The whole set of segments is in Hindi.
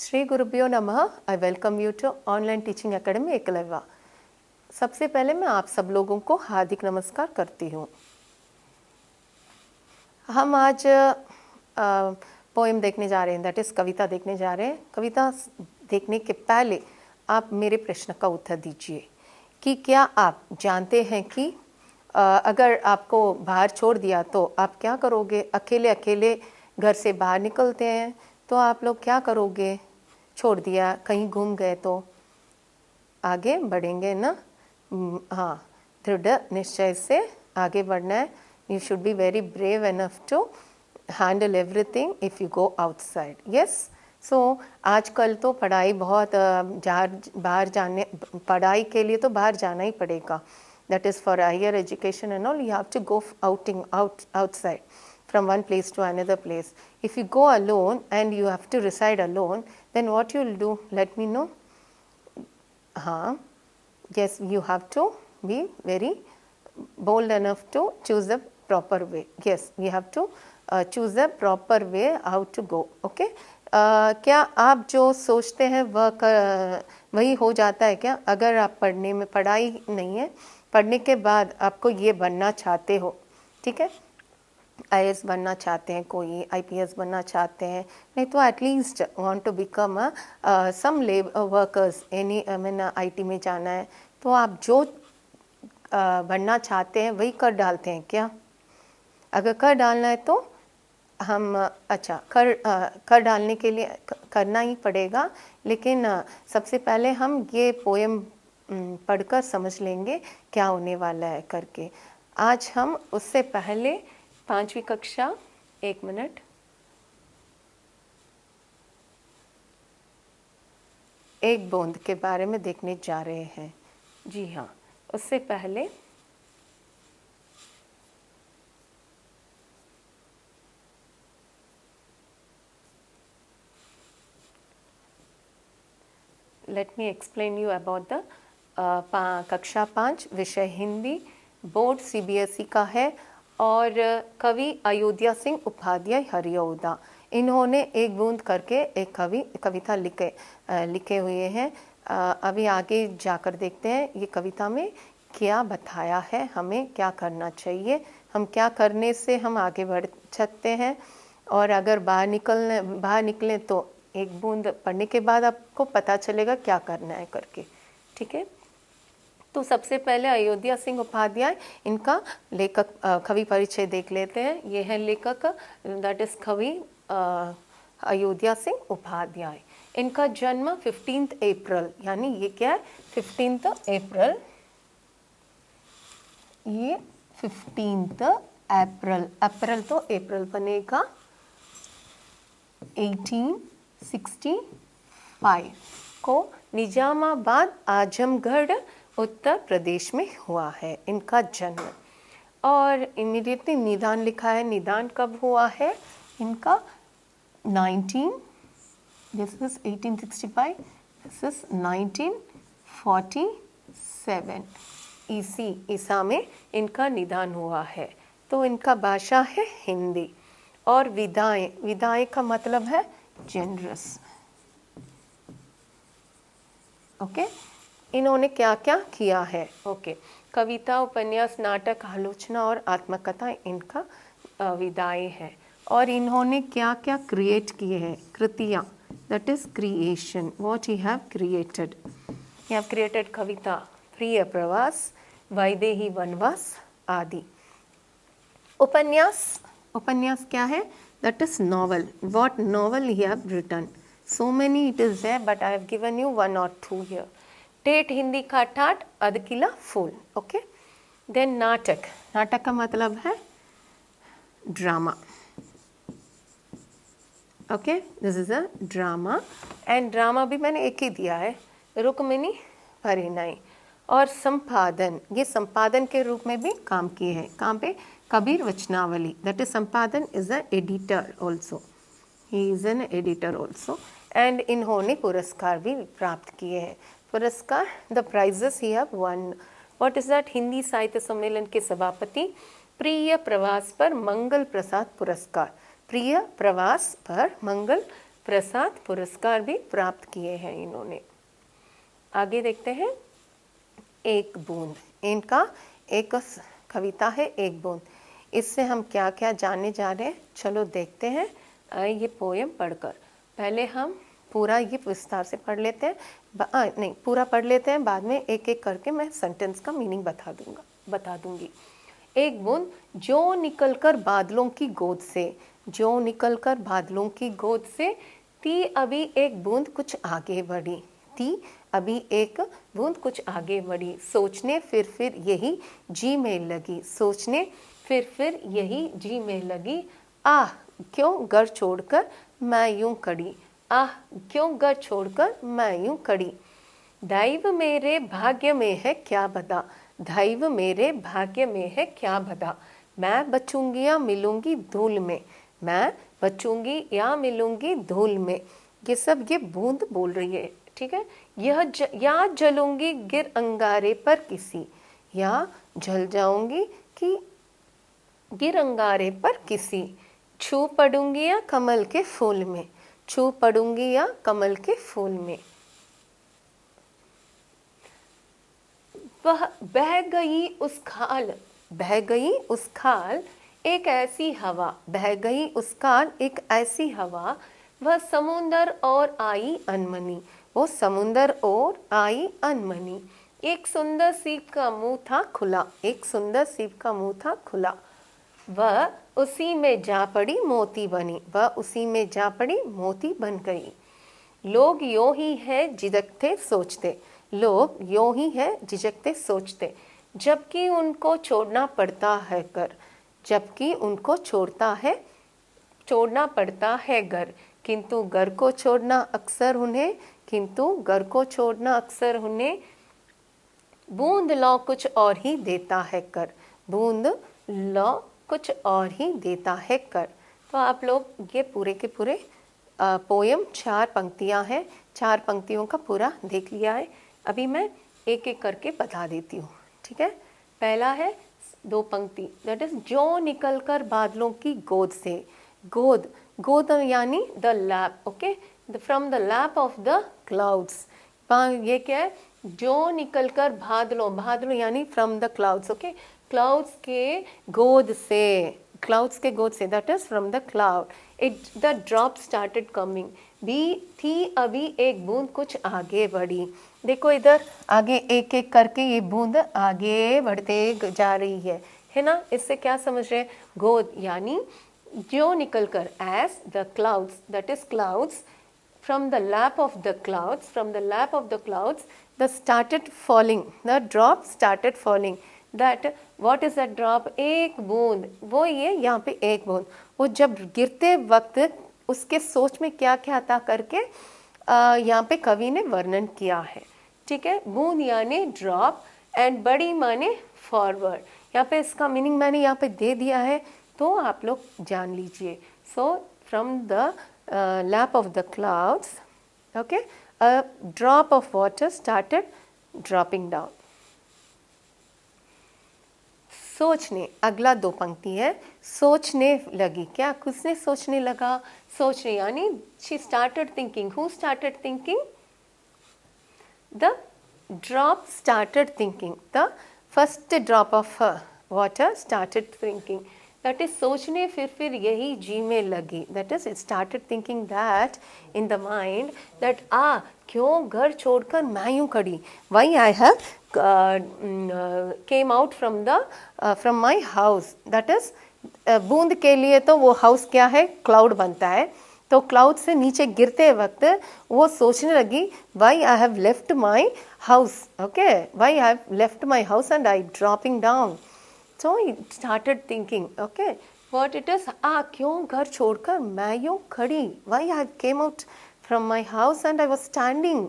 श्री गुरुभ्यो नमः। I welcome you to online teaching academy Eklavya. सबसे पहले मैं आप सब लोगों को हार्दिक नमस्कार करती हूँ। हम आज पोएम देखने जा रहे हैं, दैट इज़ कविता देखने जा रहे हैं। कविता देखने के पहले आप मेरे प्रश्न का उत्तर दीजिए कि क्या आप जानते हैं कि अगर आपको बाहर छोड़ दिया तो आप क्या करोगे। अकेले अकेले घर से बाहर निकलते हैं तो आप लोग क्या करोगे। छोड़ दिया, कहीं घूम गए तो आगे बढ़ेंगे ना। हाँ, दृढ़ निश्चय से आगे बढ़ना है। You should be very brave enough to handle everything if you go outside. Yes, so आजकल तो पढ़ाई बहुत बाहर जाने, पढ़ाई के लिए तो बाहर जाना ही पड़ेगा। That is for higher education and all, you have to go outside from one place to another place. If you go alone and you have to reside alone, then what you'll do, let me know. Yes, you have to be very bold enough to choose the proper way. Yes, we have to choose the proper way how to go. Okay, क्या आप जो सोचते हैं वही हो जाता है क्या। अगर आप पढ़ने में पढ़ाई नहीं है, पढ़ने के बाद आपको ये बनना चाहते हो, ठीक है, IAS बनना चाहते हैं, कोई IPS बनना चाहते हैं, नहीं तो at least want to become some workers any IT में जाना है, तो आप जो बनना चाहते हैं वही कर डालते हैं क्या। अगर कर डालना है तो हम कर डालने के लिए करना ही पड़ेगा। लेकिन सबसे पहले हम ये पोएम पढ़कर समझ लेंगे क्या होने वाला है करके। आज हम उससे पहले 5वीं कक्षा, 1 मिनट, एक बूंद के बारे में देखने जा रहे हैं। जी हाँ, उससे पहले let me explain you about the कक्षा 5, विषय हिंदी, बोर्ड CBSE का है और कवि अयोध्या सिंह उपाध्याय हरिऔधा। इन्होंने एक बूंद करके एक कविता लिखे हुए हैं। अभी आगे जाकर देखते हैं ये कविता में क्या बताया है, हमें क्या करना चाहिए, हम क्या करने से हम आगे बढ़ सकते हैं। और अगर बाहर निकलें तो एक बूंद पढ़ने के बाद आपको पता चलेगा क्या करना है करके, ठीक है। तो सबसे पहले अयोध्या सिंह उपाध्याय, इनका लेखक कवि परिचय देख लेते हैं। ये है लेखक, दैट इज कवि अयोध्या सिंह उपाध्याय। इनका जन्म 15 अप्रैल, यानी ये क्या है 15 अप्रैल, ये 15 अप्रैल, अप्रैल तो अप्रैल बनेगा 1865 को निजामाबाद आजमगढ़ उत्तर प्रदेश में हुआ है इनका जन्म। और इमीडिएटली निदान लिखा है। निदान कब हुआ है इनका 1865, दिस इज 1947 ईसा में इनका निदान हुआ है। तो इनका भाषा है हिंदी। और विदाएं का मतलब है जेनरस। ओके, इन्होंने क्या क्या किया है। ओके, कविता, उपन्यास, नाटक, आलोचना और आत्मकथा इनका विदाएं है। और इन्होंने क्या क्या क्रिएट किए हैं, कृतियाँ, that is creation, what he have created. He have created कविता प्रिय प्रवास, वैदेही वनवास आदि। उपन्यास क्या है, that is novel. What novel he have written, so many it is there but I have given you 1 or 2 here. Theth Hindi ka Thath, अधकिला fool. Okay, then नाटक का मतलब है drama. Okay, this is a drama. And drama भी मैंने एक ही दिया है, रुक्मिणी परिणय। और संपादन, ये संपादन के रूप में भी काम किए हैं। कहाँ पे, कबीर वचनावली, दैट इज संपादन is a editor also, he is an editor also. And इन्होंने पुरस्कार भी प्राप्त किए हैं। पुरस्कार, the prizes he have won. What is that, Hindi Sahitya Sammelan के सभापति, प्रिय प्रवास पर मंगल प्रसाद पुरस्कार, प्रिय प्रवास पर मंगल प्रसाद पुरस्कार भी प्राप्त किए हैं इन्होंने। आगे देखते हैं, एक बूंद। इनका एक कविता है एक बूंद। इससे हम क्या क्या जानने जा रहे हैं, चलो देखते हैं ये पोएम पढ़कर। पहले हम पूरा ये विस्तार से पढ़ लेते हैं, नहीं पूरा पढ़ लेते हैं, बाद में एक एक करके मैं सेंटेंस का मीनिंग बता दूंगी। एक बूंद जो निकलकर बादलों की गोद से, जो निकलकर बादलों की गोद से, थी अभी एक बूंद कुछ आगे बढ़ी, थी अभी एक बूंद कुछ आगे बढ़ी, सोचने फिर यही जी में लगी, सोचने फिर यही जी में लगी, आह क्यों घर छोड़कर मैं यूं खड़ी, आह क्यों घर छोड़कर मैं यूं खड़ी, दैव मेरे भाग्य में है क्या बता, दैव मेरे भाग्य में है क्या बता, मैं बचूंगी या मिलूंगी धूल में, मैं बचूंगी या मिलूंगी धूल में। ये सब ये बूंद बोल रही है, ठीक है। या जलूंगी गिर अंगारे पर किसी, या जल जाऊंगी कि गिर अंगारे पर किसी, छू पड़ूंगी या कमल के फूल में, छू पड़ूंगी या कमल के फूल में। वह बह गई उस खाल, बह गई उस खाल एक ऐसी हवा, बह गई उस खाल एक ऐसी हवा, वह समुंदर और आई अनमनी, वो समुंदर और आई अनमनी, एक सुंदर सीप का मुंह था खुला, एक सुंदर सीप का मुंह था खुला, वह उसी में जा पड़ी मोती बनी, वह उसी में जा पड़ी मोती बन गई। लोग यों ही है झिझकते सोचते, लोग यों ही है झिझकते सोचते, जबकि उनको छोड़ना पड़ता है घर, जबकि उनको छोड़ना पड़ता है घर, किंतु घर को छोड़ना अक्सर उन्हें, किंतु घर को छोड़ना अक्सर उन्हें बूंद लो कुछ और ही देता है कर, बूंद लो कुछ और ही देता है कर। तो आप लोग ये पूरे के पूरे पोयम 4 पंक्तियां हैं, 4 पंक्तियों का पूरा देख लिया है। अभी मैं एक एक करके बता देती हूँ, ठीक है। पहला है 2 पंक्ति, दैट इज जो निकलकर बादलों की गोद से, गोद, गोद यानी the lap, okay, from the lap of the clouds. ये क्या है, जो निकलकर बादलों, बादलों यानी from the clouds, okay, clouds के गोद से, क्लाउड्स के गोद से, that is from the cloud, it the drop started coming, भी थी अभी एक बूंद कुछ आगे बढ़ी। देखो इधर आगे एक एक करके ये बूंद आगे बढ़ते जा रही है ना। इससे क्या समझ रहे हैं, गोद यानी जो निकलकर, as the clouds, that is clouds, from the lap of the clouds, from the lap of the clouds, the started falling, the drop started falling, that what is that drop, एक बूंद, वो ये यहाँ पे एक बूंद, वो जब गिरते वक्त उसके सोच में क्या क्या था करके यहाँ पे कवि ने वर्णन किया है, ठीक है। बूंद यानी ड्रॉप एंड बड़ी माने फॉरवर्ड, यहाँ पे इसका मीनिंग मैंने यहाँ पे दे दिया है, तो आप लोग जान लीजिए। So from the lap of the clouds, okay, a drop of water started dropping down. सोचने, अगला 2 पंक्ति है, सोचने लगी, क्या किसने सोचने लगा, सोचने यानी she started thinking, who started thinking, the drop started thinking, the first drop of water started thinking, that is सोचने फिर यही जी में लगी, that is it started thinking that in the mind that क्यों घर छोड़कर मैं यूं खड़ी, why I have came out from the from my house, that is बूंद के लिए तो वो हाउस क्या है, क्लाउड बनता है, तो क्लाउड से नीचे गिरते वक्त वो सोचने लगी why I have left my house, okay, why I have left my house and I dropping down. So he started thinking, okay, what it is, क्यों घर छोड़कर मैं यूं खड़ी, why I came out from my house and I was standing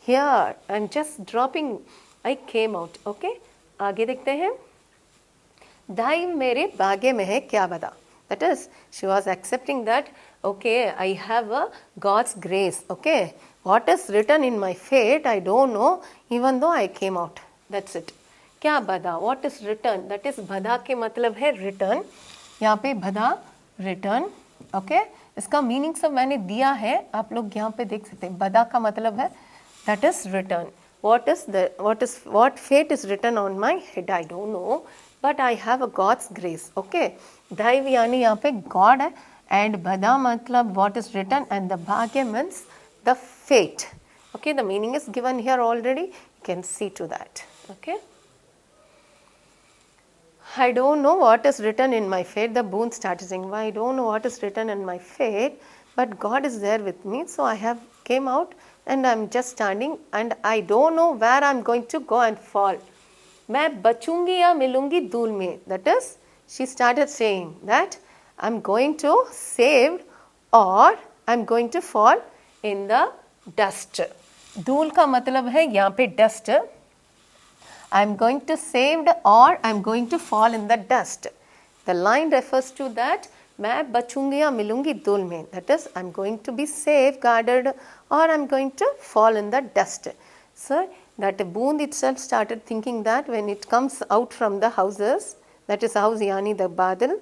here and just dropping, I came out, okay. आगे देखते हैं, दाइव मेरे भाग्य में है क्या बता, that is she was accepting that, okay, I have a God's grace, okay, what is written in my fate I don't know, even though I came out, that's it. क्या बदा, what is return, that is बदा के मतलब है रिटर्न, यहाँ पे बदा रिटर्न, ओके, इसका मीनिंग सब मैंने दिया है, आप लोग यहाँ पे देख सकते हैं। बदा का मतलब है that is written. What fate is written on my head, I don't know, but I have a God's grace. Okay, दैव यानी यहाँ पे God है, and बदा मतलब what is written, and the भाग्य means the fate. Okay, the meaning is given here already. You can see to that. Okay. I don't know what is written in my fate. The boon started saying, I don't know what is written in my fate, but God is there with me. So I have came out and I'm just standing and I don't know where I'm going to go and fall. मैं बचूंगी या मिलूंगी धूल में. That is, she started saying that I'm going to save or I'm going to fall in the dust. धूल का मतलब है यहाँ पे dust. I'm going to saved or I'm going to fall in the dust. The line refers to that मैं बचूंगी या मिलूंगी धूल में. That is, I'm going to be safeguarded or I'm going to fall in the dust. So that Boond itself started thinking that when it comes out from the houses, that is house yani the badal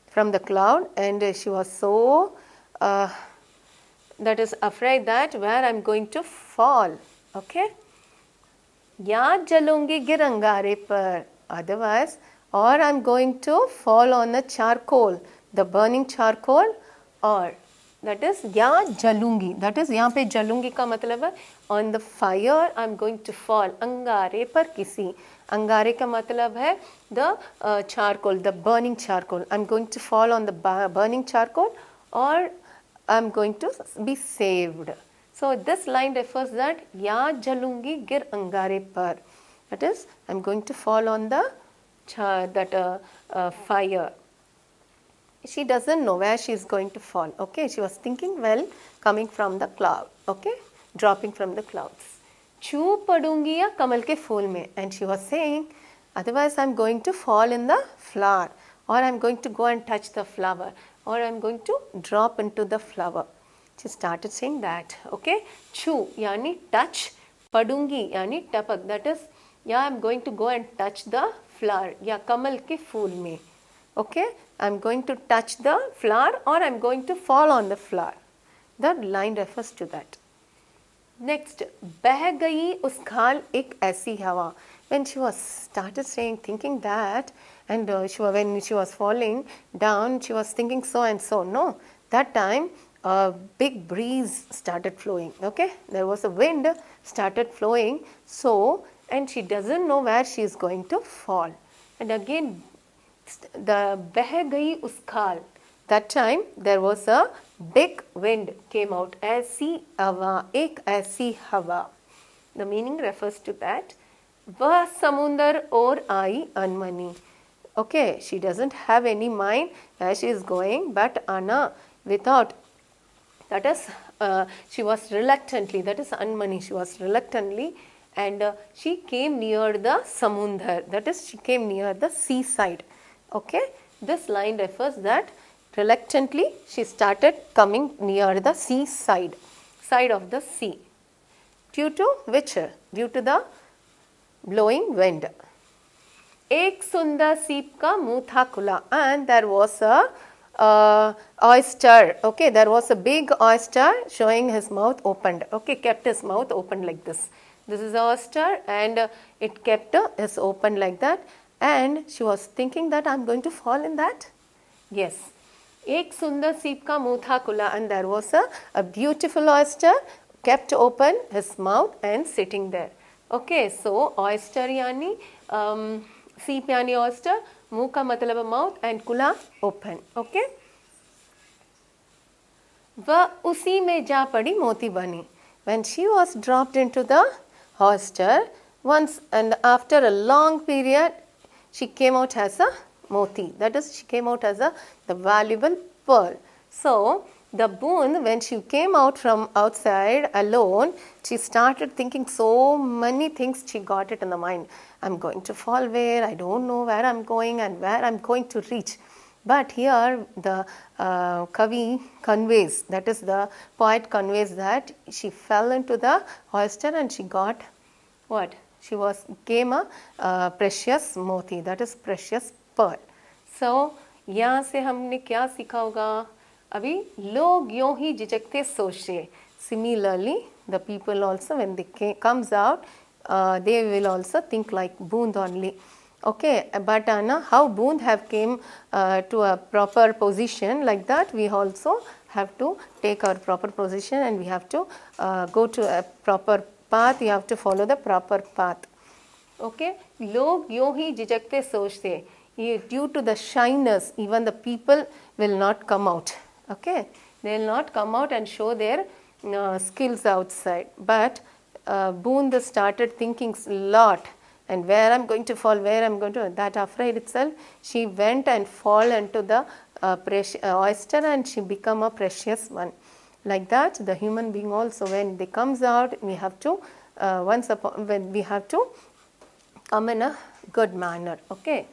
from the cloud, and she was so that is afraid that where I'm going to fall. Okay. या जलूंगी गिर अंगारे पर, otherwise, or I'm going to fall on the charcoal, the burning charcoal, or that is या जलूंगी, that is यहाँ पे जलूंगी का मतलब है on the fire I'm going to fall. अंगारे पर किसी, अंगारे का मतलब है the charcoal, the burning charcoal. I'm going to fall on the burning charcoal or I'm going to be saved. So this line refers that या जलूंगी गिर अंगारे पर, that is I'm going to fall on the fire. She doesn't know where she is going to fall. Okay, she was thinking well coming from the cloud. Okay, dropping from the clouds. छू पड़ूंगी या कमल के फूल में, and she was saying otherwise I'm going to fall in the flower or I'm going to go and touch the flower or I'm going to drop into the flower. She started saying that. Okay, छू यानी touch, पड़ूंगी यानी टपक, that is yeah I'm going to go and touch the flower या कमल के फूल में. Okay, I'm going to touch the flower or I'm going to fall on the flower. The line refers to that. Next, बह गई उस खाल एक ऐसी हवा. When she was started saying, thinking that, and when she was falling down, she was thinking so and so. No, that time a big breeze started flowing. Okay, there was a wind started flowing. So, and she doesn't know where she is going to fall. And again, the बह गई उस खाल. That time there was a big wind came out. ऐसी हवा, एक ऐसी हवा. The meaning refers to that. वह समुंदर और आई अनमनी. Okay, she doesn't have any mind where she is going, but Anna, without, that is, she was reluctantly, that is Anmani, she was reluctantly, and she came near the samundar, that is, she came near the seaside. Okay, this line refers that reluctantly she started coming near the seaside, side of the sea. Due to which? Due to the blowing wind. एक सुंदर सीप का मुंह था खुला, and there was a oyster. Okay, there was a big oyster showing his mouth opened. Okay, kept his mouth open like this. This is the oyster, and it kept his open like that. And she was thinking that I'm going to fall in that. Yes. एक सुंदर सीप का मुंह था खुला, and there was a beautiful oyster kept open his mouth and sitting there. Okay, so oyster यानी सीप यानी oyster, मुंह का मतलब mouth and खुला open. Okay. वह उसी में जा पड़ी मोती बनी. When she was dropped into the oyster, once and after a long period, she came out as a moti. That is, she came out as the valuable pearl. So, the Boond, when she came out from outside alone, she started thinking so many things. She got it in the mind. I'm going to fall where? I don't know where I'm going and where I'm going to reach. But here the Kavi conveys, that is the poet conveys that she fell into the oyster and she got what? She came a precious moti, that is precious pearl. So, यहाँ से हमने क्या सीखा होगा? अभी लोग यूं ही झिझकते सोचते. Similarly, the people also when they comes out, they will also think like Bund only. Okay, but how Bund have came to a proper position, like that we also have to take our proper position, and we have to go to a proper path. You have to follow the proper path. Okay, लोग यूं ही झिझकते सोचते. Due to the shyness, even the people will not come out. Okay, they will not come out and show their skills outside. But Bund started thinking a lot, and where I'm going to fall, where I'm going to, that afraid itself, she went and fall into the oyster, and she become a precious one. Like that, the human being also, when they comes out, we have to when we have to come in a good manner. Okay,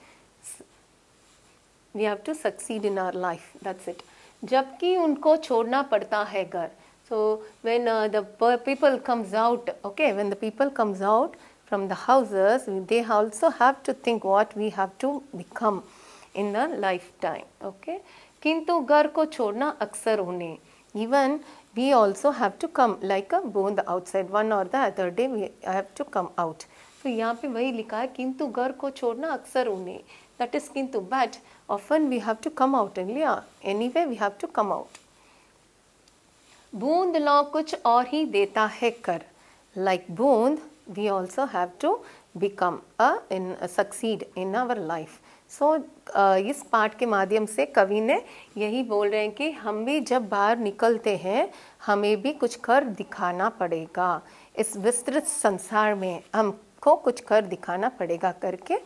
we have to succeed in our life. That's it. जबकि उनको छोड़ना पड़ता है घर. So when the people comes out, okay, when the people comes out from the houses, they also have to think what we have to become in the lifetime. Okay, किंतु घर को छोड़ना अक्सर उन्हें. Even we also have to come like a Bund outside. One or the other day we have to come out. तो यहाँ पे वही लिखा है, किंतु घर को छोड़ना अक्सर उन्हें. That is किंतु, but often we have to come out. Anyway, we have to come out. बूंद लौ कुछ और ही देता है कर. Like Bund, we also have to become succeed in our life. So इस पाठ के माध्यम से कवि ने यही बोल रहे हैं कि हम भी जब बाहर निकलते हैं, हमें भी कुछ कर दिखाना पड़ेगा. इस विस्तृत संसार में हमको कुछ कर दिखाना पड़ेगा करके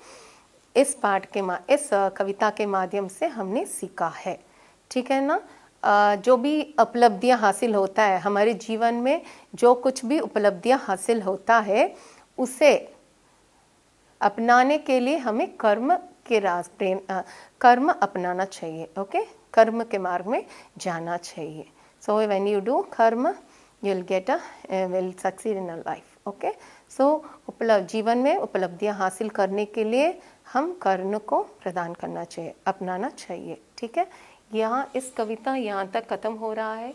इस पाठ के इस कविता के माध्यम से हमने सीखा है. ठीक है ना. जो भी उपलब्धियां हासिल होता है हमारे जीवन में, जो कुछ भी उपलब्धियां हासिल होता है, उसे अपनाने के लिए हमें कर्म के कर्म अपनाना चाहिए. ओके, कर्म के मार्ग में जाना चाहिए. So when you do karma, you will succeed in life. Okay, so जीवन में उपलब्धियां हासिल करने के लिए हम कर्म को प्रदान करना चाहिए, अपनाना चाहिए. ठीक है. यहाँ इस कविता यहाँ तक ख़त्म हो रहा है,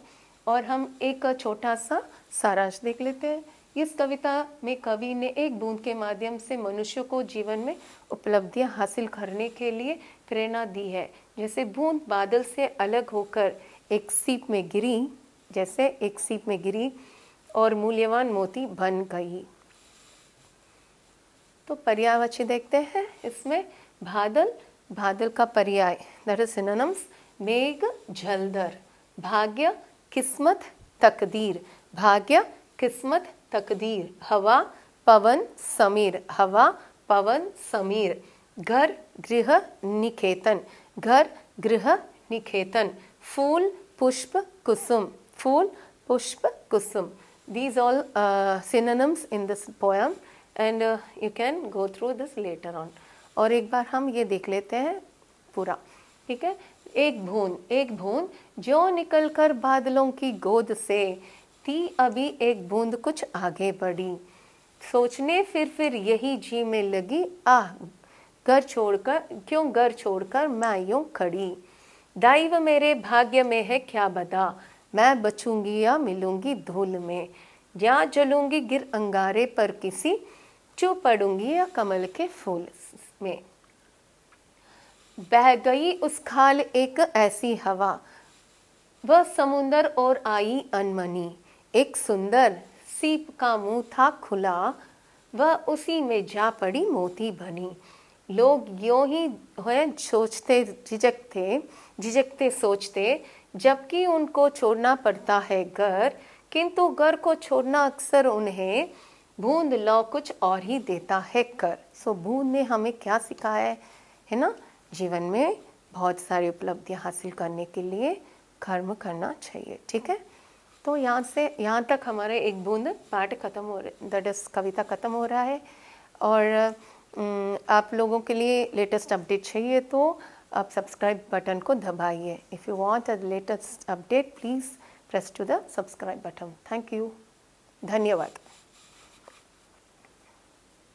और हम एक छोटा सा सारांश देख लेते हैं. इस कविता में कवि ने एक बूंद के माध्यम से मनुष्य को जीवन में उपलब्धियां हासिल करने के लिए प्रेरणा दी है. जैसे बूंद बादल से अलग होकर एक सीप में गिरी, जैसे एक सीप में गिरी और मूल्यवान मोती बन गई. तो पर्यायवाची देखते हैं. इसमें बादल का पर्याय, दैट इज सिनोनिम्स. मेघ झलधर, भाग्य किस्मत तकदीर, भाग्य किस्मत तकदीर. हवा पवन समीर, हवा पवन समीर. घर गृह निकेतन, घर गृह निकेतन. फूल पुष्प कुसुम, फूल पुष्प कुसुम. These all synonyms in this poem, and you can go through this later on. और एक बार हम ये देख लेते हैं पूरा. ठीक है. एक बूंद जो निकलकर बादलों की गोद से थी, अभी एक बूंद कुछ आगे बढ़ी. सोचने फिर यही जी में लगी, घर छोड़कर मैं यूं खड़ी. दैव मेरे भाग्य में है क्या बता, मैं बचूंगी या मिलूंगी धूल में. या जलूंगी गिर अंगारे पर किसी, चुप पड़ूंगी या कमल के फूल में. बह गई उस खाल एक ऐसी हवा, वह समुंदर और आई अनमनी. एक सुंदर सीप का मुंह था खुला, वह उसी में जा पड़ी मोती बनी. लोग यूं ही सोचते, झिझकते सोचते, जबकि उनको छोड़ना पड़ता है घर, किंतु घर को छोड़ना अक्सर उन्हें बूंद लौ कुछ और ही देता है कर. सो बूंद ने हमें क्या सिखाया है ना. जीवन में बहुत सारी उपलब्धियां हासिल करने के लिए कर्म करना चाहिए. ठीक है. तो यहाँ तक हमारे एक बूंद पाठ खत्म हो रहा, दैट इज कविता खत्म हो रहा है. और आप लोगों के लिए लेटेस्ट अपडेट चाहिए तो आप सब्सक्राइब बटन को दबाइए. If you want a latest update, please press to the subscribe button. Thank you. धन्यवाद.